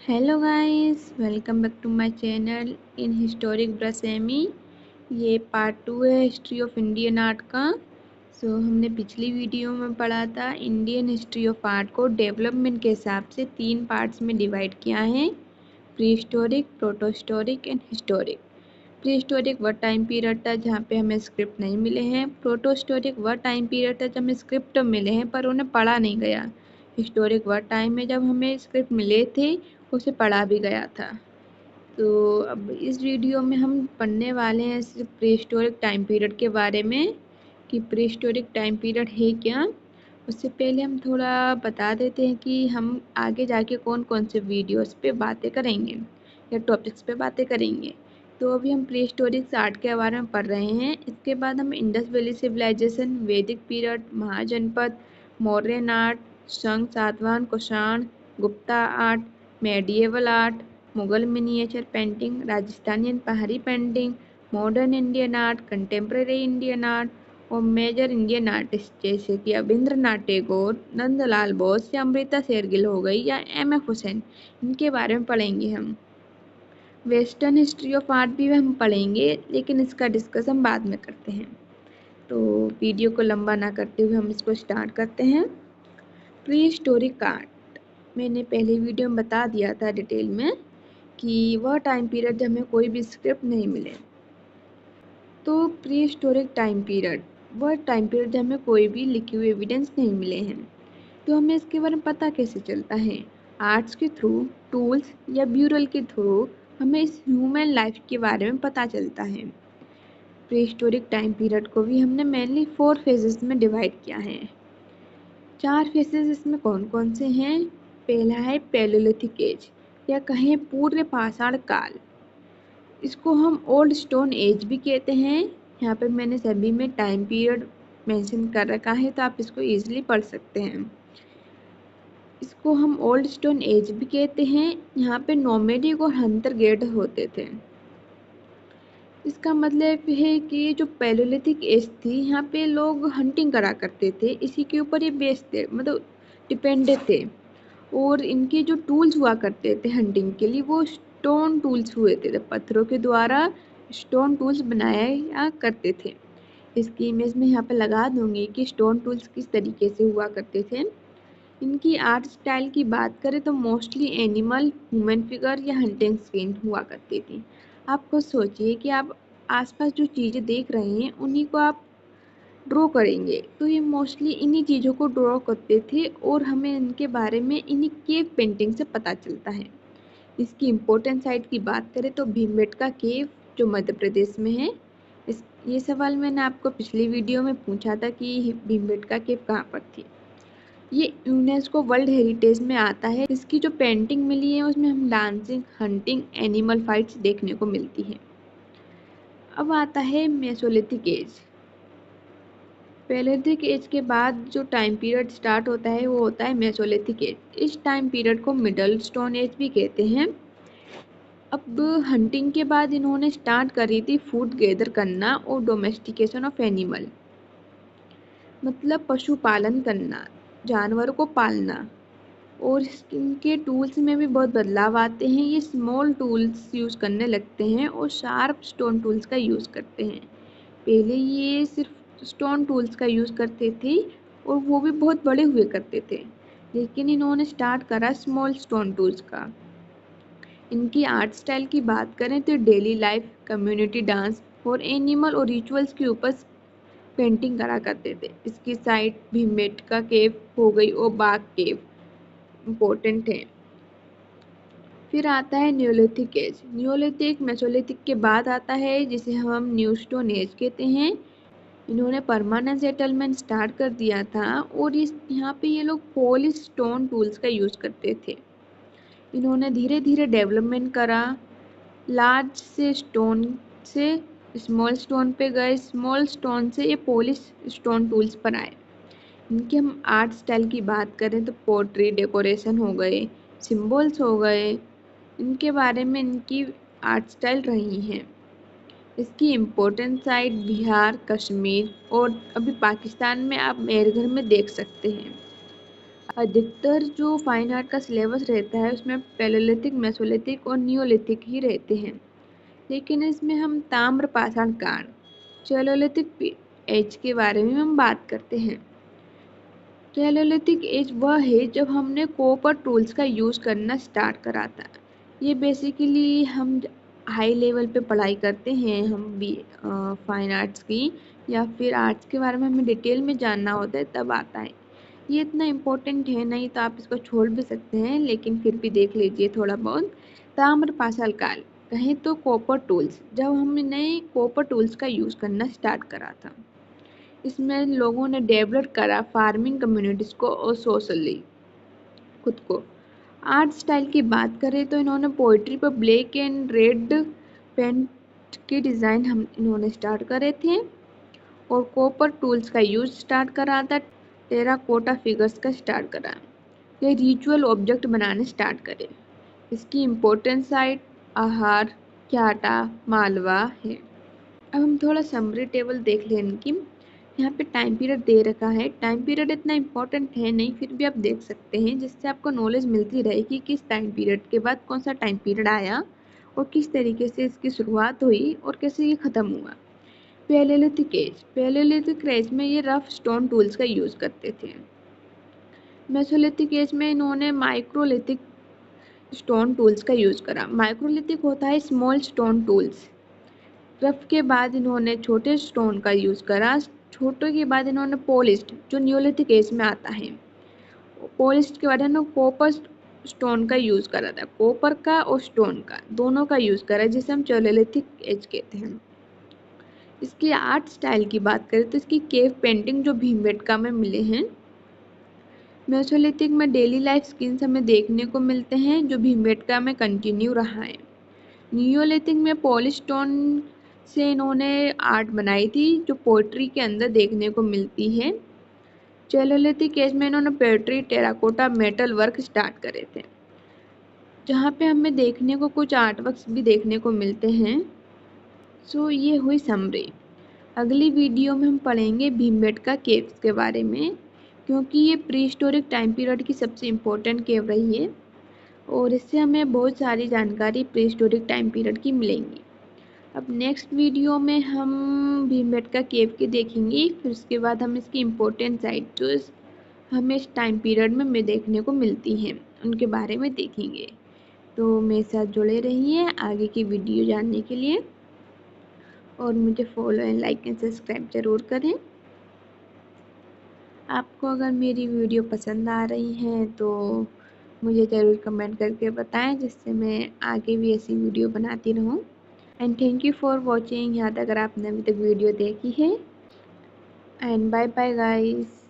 Hello guys, welcome back to my channel in historic ब्रसेमी। ये part 2 है history of Indian art का। हमने पिछली वीडियो में पढ़ा था इंडियन हिस्ट्री ऑफ आर्ट को डेवलपमेंट के हिसाब से 3 पार्ट्स में डिवाइड किया है, pre historic, protohistoric and historic. Pre historic वह टाइम पीरियड था जहाँ पे हमें स्क्रिप्ट नहीं मिले हैं। प्रोटोहिस्टोरिक वह टाइम पीरियड था जब हमें स्क्रिप्ट मिले हैं पर उन्हें पढ़ा नहीं गया। हिस्टोरिक वह टाइम है जब हमें स्क्रिप्ट मिले थे, उसे पढ़ा भी गया था। तो अब इस वीडियो में हम पढ़ने वाले हैं सिर्फ प्री हिस्टोरिक टाइम पीरियड के बारे में कि प्री हिस्टोरिक टाइम पीरियड है क्या। उससे पहले हम थोड़ा बता देते हैं कि हम आगे जाके कौन कौन से वीडियोस पे बातें करेंगे या टॉपिक्स पे बातें करेंगे। तो अभी हम प्री हिस्टोरिक आर्ट के बारे में पढ़ रहे हैं। इसके बाद हम Indus valley civilization, Vedic period, Mahajanapada, Mauryan art, संघ, Satavahana, Kushan, Gupta art, medieval art, Mughal miniature painting, Rajasthani and Pahari painting, modern Indian art, contemporary Indian art और मेजर इंडियन आर्टिस्ट जैसे कि अविंद्रनाथ टैगोर, नंदलाल बोस या अमृता शेरगिल हो गई या एम.एफ. हुसैन, इनके बारे में पढ़ेंगे हम। वेस्टर्न हिस्ट्री ऑफ आर्ट भी हम पढ़ेंगे, लेकिन इसका डिस्कशन बाद में करते हैं। तो वीडियो को लंबा ना करते हुए हम इसको स्टार्ट करते हैं। प्री हिस्टोरिक आर्ट मैंने पहले वीडियो में बता दिया था डिटेल में कि वह टाइम पीरियड जब हमें कोई भी स्क्रिप्ट नहीं मिले। तो प्री हिस्टोरिक टाइम पीरियड वह टाइम पीरियड जब हमें कोई भी लिखे हुए एविडेंस नहीं मिले हैं। तो हमें इसके बारे में पता कैसे चलता है? आर्ट्स के थ्रू, टूल्स या ब्यूरल के थ्रू हमें इस ह्यूमन लाइफ के बारे में पता चलता है। प्री हिस्टोरिक टाइम पीरियड को भी हमने मेनली 4 फेजेस में डिवाइड किया है। 4 फेजेस इसमें कौन कौन से हैं? पहला है पैलियोलिथिक एज या कहें पूर्व पाषाण काल। इसको हम ओल्ड स्टोन एज भी कहते हैं। यहाँ पे मैंने सभी में टाइम पीरियड मेंशन कर रखा है तो आप इसको इजीली पढ़ सकते हैं। इसको हम ओल्ड स्टोन एज भी कहते हैं। यहाँ पे नोमैडिक और हंटर गेट होते थे। इसका मतलब है कि जो पैलियोलिथिक एज थी, यहाँ पे लोग हंटिंग करा करते थे, इसी के ऊपर ये बेस्ड थे, मतलब डिपेंडेड थे। और इनके जो टूल्स हुआ करते थे हंटिंग के लिए वो स्टोन टूल्स हुए थे, पत्थरों के द्वारा स्टोन टूल्स बनाया करते थे। इसकी इमेज में यहाँ पे लगा दूंगी कि स्टोन टूल्स किस तरीके से हुआ करते थे। इनकी आर्ट स्टाइल की बात करें तो मोस्टली एनिमल, ह्यूमन फिगर या हंटिंग सीन हुआ करती थी। आप खुद सोचिए कि आप आसपास जो चीज़ें देख रहे हैं उन्हीं को आप ड्रॉ करेंगे, तो ये मोस्टली इन्हीं चीज़ों को ड्रॉ करते थे और हमें इनके बारे में इन्हीं केव पेंटिंग से पता चलता है। इसकी इम्पोर्टेंट साइट की बात करें तो भीमबेटका केव जो मध्य प्रदेश में है। ये सवाल मैंने आपको पिछली वीडियो में पूछा था कि भीमबेटका केव कहाँ पर थी। ये यूनेस्को वर्ल्ड हेरिटेज में आता है। इसकी जो पेंटिंग मिली है उसमें हम डांसिंग, हंटिंग, एनिमल फाइट्स देखने को मिलती है। अब आता है मेसोलिथिक एज। पैलियोलिथिक एज के बाद जो टाइम पीरियड स्टार्ट होता है वो होता है मेसोलिथिक एज। इस टाइम पीरियड को मिडल स्टोन एज भी कहते हैं। अब हंटिंग के बाद इन्होंने स्टार्ट करी थी फूड गैदर करना और डोमेस्टिकेशन ऑफ एनिमल, मतलब पशुपालन करना, जानवरों को पालना। और इनके टूल्स में भी बहुत बदलाव आते हैं। ये स्मॉल टूल्स यूज़ करने लगते हैं और शार्प स्टोन टूल्स का यूज़ करते हैं। पहले ये सिर्फ स्टोन टूल्स का यूज़ करते थे और वो भी बहुत बड़े हुए करते थे, लेकिन इन्होंने स्टार्ट करा स्मॉल स्टोन टूल्स का। इनकी आर्ट स्टाइल की बात करें तो डेली लाइफ, कम्युनिटी डांस और एनिमल और रिचुअल्स के ऊपर पेंटिंग करा करते थे। इसकी साइट भीमबेटका केव हो गई और बाग केव इम्पोर्टेंट है। फिर आता है न्यूलिथिक एज। न्यूलिथिक मेसोलिथिक के बाद आता है जिसे हम न्यू स्टोन एज कहते हैं। इन्होंने परमानेंट सेटलमेंट स्टार्ट कर दिया था और इस यहाँ पे ये लोग पॉलिश स्टोन टूल्स का यूज़ करते थे। इन्होंने धीरे धीरे डेवलपमेंट करा, लार्ज से स्टोन से स्मॉल स्टोन पे गए, स्मॉल स्टोन से ये पॉलिश स्टोन टूल्स पर आए। इनके हम आर्ट स्टाइल की बात करें तो पोट्री, डेकोरेशन हो गए, सिम्बल्स हो गए, इनके बारे में इनकी आर्ट स्टाइल रही हैं। इसकी इम्पोर्टेंट साइट बिहार, कश्मीर और अभी पाकिस्तान में आप मेहरगढ़ में देख सकते हैं। अधिकतर जो फाइन आर्ट का सिलेबस रहता है उसमें पैलेलिथिक, मेसोलिथिक और नियोलिथिक ही रहते हैं, लेकिन इसमें हम ताम्र पाषाण काल चैलोलिथिक एज के बारे में हम बात करते हैं। चैलोलिथिक एज वह है जब हमने कॉपर टूल्स का यूज़ करना स्टार्ट करा था। ये बेसिकली हम हाई लेवल पे पढ़ाई करते हैं, हम भी फाइन आर्ट्स की या फिर आर्ट्स के बारे में हमें डिटेल में जानना होता है तब आता है। ये इतना इम्पोर्टेंट है नहीं तो आप इसको छोड़ भी सकते हैं, लेकिन फिर भी देख लीजिए थोड़ा बहुत। ताम्र पाषाण काल कहें तो कॉपर टूल्स, जब हमने कॉपर टूल्स का यूज़ करना स्टार्ट करा था। इसमें लोगों ने डेवलप करा फार्मिंग कम्युनिटीज़ को और सोशली खुद को। आर्ट स्टाइल की बात करें तो इन्होंने पोइट्री पर ब्लैक एंड रेड पेंट के डिज़ाइन इन्होंने स्टार्ट करे थे और कॉपर टूल्स का यूज स्टार्ट करा था। टेराकोटा फिगर्स का स्टार्ट करा। ये रिचुअल ऑब्जेक्ट बनाने स्टार्ट करे। इसकी इम्पोर्टेंट साइट आहार, क्याटा, मालवा है। अब हम थोड़ा समरी टेबल देख लें इनकी। यहाँ पे टाइम पीरियड दे रखा है। टाइम पीरियड इतना इम्पोर्टेंट है नहीं, फिर भी आप देख सकते हैं, जिससे आपको नॉलेज मिलती रहे कि किस टाइम पीरियड के बाद कौन सा टाइम पीरियड आया और किस तरीके से इसकी शुरुआत हुई और कैसे ये ख़त्म हुआ। पैलेलिथिक एज, पैलेलिथिक एज में ये रफ स्टोन टूल्स का यूज़ करते थे। मेसोलिथिक एज में इन्होंने माइक्रोलिथिक स्टोन टूल्स का यूज़ करा। माइक्रोलिथिक होता है स्मॉल स्टोन टूल्स। रफ के बाद इन्होंने छोटे स्टोन का यूज़ करा। छोटे के बाद इन्होंने पॉलिश्ड, जो न्यूलिथिक एज में आता है। पॉलिश्ड के बाद इन्होंने कॉपर स्टोन का यूज़ करा था। कॉपर का और स्टोन का दोनों का यूज़ करा, जिसे हम चैलोलिथिक एज कहते हैं। इसकी आर्ट स्टाइल की बात करें तो इसकी केव पेंटिंग जो भीमबेटका में मिले हैं। मेसोलिथिक में डेली लाइफ स्किन्स हमें देखने को मिलते हैं, जो भीमबेटका में कंटिन्यू रहा है। नियोलिथिक में पॉलिश स्टोन से इन्होंने आर्ट बनाई थी, जो पोइट्री के अंदर देखने को मिलती है। चैलोलिथिक एज में इन्होंने poetry, terracotta, metal work start करे थे, जहाँ पे हमें देखने को कुछ आर्ट वर्क्स भी देखने को मिलते हैं। सो ये हुई समरी। अगली वीडियो में हम पढ़ेंगे भीमबेटका केव्स के बारे में, क्योंकि ये प्री हिस्टोरिक टाइम पीरियड की सबसे इम्पोर्टेंट केव रही है और इससे हमें बहुत सारी जानकारी प्री हिस्टोरिक टाइम पीरियड की मिलेंगी। अब नेक्स्ट वीडियो में हम भीमबेटका केव के देखेंगे, फिर उसके बाद हम इसकी इम्पोर्टेंट साइट जो हमें इस टाइम पीरियड में देखने को मिलती हैं उनके बारे में देखेंगे। तो मेरे साथ जुड़े रहिए आगे की वीडियो जानने के लिए और मुझे follow and like and subscribe ज़रूर करें। आपको अगर मेरी वीडियो पसंद आ रही है तो मुझे ज़रूर कमेंट करके बताएं, जिससे मैं आगे भी ऐसी वीडियो बनाती रहूं। And thank you for watching. यहाँ तक अगर आपने अभी तक वीडियो देखी है, एंड बाय बाय गाइस।